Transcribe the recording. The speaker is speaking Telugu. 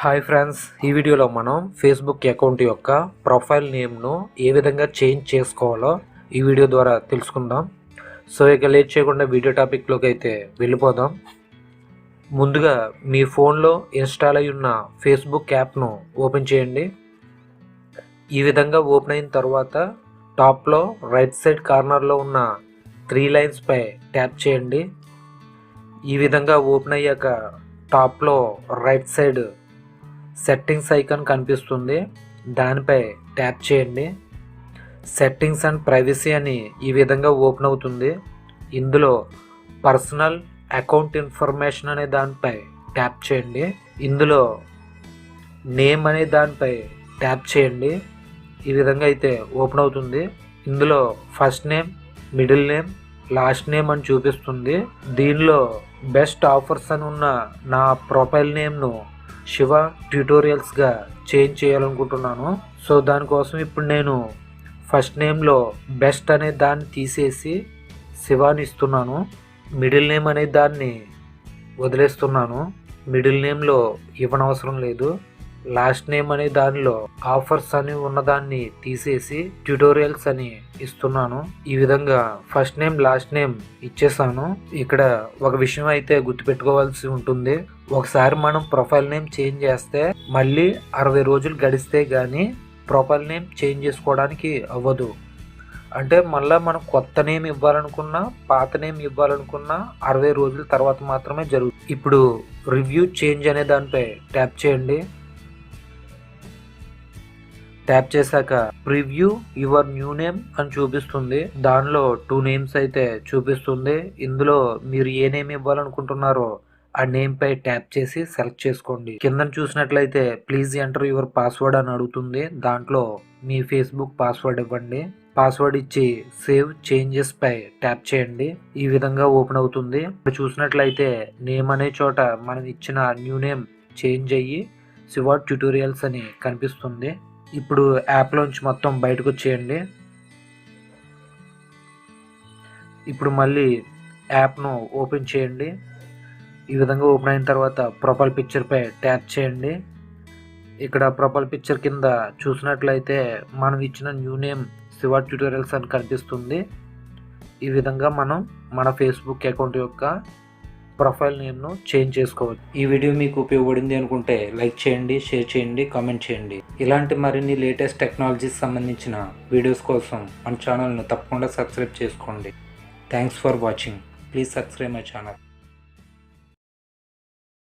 హాయ్ ఫ్రెండ్స్, ఈ వీడియోలో మనం ఫేస్బుక్ అకౌంట్ యొక్క ప్రొఫైల్ నేమ్ను ఏ విధంగా చేంజ్ చేసుకోవాలో ఈ వీడియో ద్వారా తెలుసుకుందాం. సో ఇక లేట్ చేయకుండా వీడియో టాపిక్లోకి అయితే వెళ్ళిపోదాం. ముందుగా మీ ఫోన్లో ఇన్స్టాల్ అయి ఉన్న ఫేస్బుక్ యాప్ను ఓపెన్ చేయండి. ఈ విధంగా ఓపెన్ అయిన తర్వాత టాప్లో రైట్ సైడ్ కార్నర్లో ఉన్న 3 లైన్స్పై ట్యాప్ చేయండి. ఈ విధంగా ఓపెన్ అయ్యాక టాప్లో రైట్ సైడ్ సెట్టింగ్స్ ఐకాన్ కనిపిస్తుంది, దానిపై ట్యాప్ చేయండి. సెట్టింగ్స్ అండ్ ప్రైవసీ అని ఈ విధంగా ఓపెన్ అవుతుంది. ఇందులో పర్సనల్ అకౌంట్ ఇన్ఫర్మేషన్ అనే దానిపై ట్యాప్ చేయండి. ఇందులో నేమ్ అనే దానిపై ట్యాప్ చేయండి. ఈ విధంగా అయితే ఓపెన్ అవుతుంది. ఇందులో first name, middle name, last name అని చూపిస్తుంది. దీనిలో బెస్ట్ ఆఫర్స్ అని ఉన్న నా ప్రొఫైల్ నేమ్ను శివ ట్యూటోరియల్స్గా చేంజ్ చేయాలనుకుంటున్నాను. సో దానికోసం ఇప్పుడు నేను ఫస్ట్ నేమ్లో బెస్ట్ అనే దాన్ని తీసేసి శివాని ఇస్తున్నాను. మిడిల్ నేమ్ అనే దాన్ని వదిలేస్తున్నాను, మిడిల్ నేమ్లో ఇవ్వనవసరం లేదు. లాస్ట్ నేమ్ అనే దానిలో ఆఫర్స్ అని ఉన్నదాన్ని తీసేసి ట్యూటోరియల్స్ అని ఇస్తున్నాను. ఈ విధంగా ఫస్ట్ నేమ్ లాస్ట్ నేమ్ ఇచ్చేసాను. ఇక్కడ ఒక విషయం అయితే గుర్తుపెట్టుకోవాల్సి ఉంటుంది. ఒకసారి మనం ప్రొఫైల్ నేమ్ చేంజ్ చేస్తే మళ్ళీ 60 రోజులు గడిస్తే గానీ ప్రొఫైల్ నేమ్ చేంజ్ చేసుకోవడానికి అవ్వదు. అంటే మళ్ళీ మనం కొత్త నేమ్ ఇవ్వాలనుకున్నా, పాత నేమ్ ఇవ్వాలనుకున్నా 60 రోజుల తర్వాత మాత్రమే జరుగుతుంది. ఇప్పుడు రివ్యూ చేంజ్ అనే దానిపై ట్యాప్ చేయండి. ట్యాప్ చేశాక ప్రివ్యూ యువర్ న్యూ నేమ్ అని చూపిస్తుంది. దానిలో 2 నేమ్స్ అయితే చూపిస్తుంది. ఇందులో మీరు ఏ నేమ్ ఇవ్వాలనుకుంటున్నారో ఆ నేమ్ పై ట్యాప్ చేసి సెలెక్ట్ చేసుకోండి. కింద చూసినట్లయితే ప్లీజ్ ఎంటర్ యువర్ పాస్వర్డ్ అని అడుగుతుంది. దాంట్లో మీ ఫేస్బుక్ పాస్వర్డ్ ఇవ్వండి. పాస్వర్డ్ ఇచ్చి సేవ్ చేంజెస్ పై ట్యాప్ చేయండి. ఈ విధంగా ఓపెన్ అవుతుంది. ఇప్పుడు చూసినట్లయితే నేమ్ అనే చోట మనం ఇచ్చిన న్యూ నేమ్ చేంజ్ అయ్యి శివ ట్యూటోరియల్స్ అని కనిపిస్తుంది. ఇప్పుడు యాప్లోంచి మొత్తం బయటకు వచ్చేయండి. ఇప్పుడు మళ్ళీ యాప్ను ఓపెన్ చేయండి. ఈ విధంగా ఓపెన్ అయిన తర్వాత ప్రొఫైల్ పిక్చర్పై ట్యాప్ చేయండి. ఇక్కడ ప్రొఫైల్ పిక్చర్ కింద చూసినట్లయితే మనం ఇచ్చిన న్యూ నేమ్ శివ ట్యూటోరియల్స్ అని కనిపిస్తుంది. ఈ విధంగా మనం మన ఫేస్బుక్ అకౌంట్ యొక్క ప్రొఫైల్ నేమ్ను చేంజ్ చేసుకోవచ్చు. ఈ వీడియో మీకు ఉపయోగపడింది అనుకుంటే లైక్ చేయండి, షేర్ చేయండి, కామెంట్ చేయండి. ఇలాంటి మరిన్ని లేటెస్ట్ టెక్నాలజీస్ సంబంధించిన వీడియోస్ కోసం మన ఛానల్ను తప్పకుండా సబ్స్క్రైబ్ చేసుకోండి. Thanks for watching. Please subscribe my channel.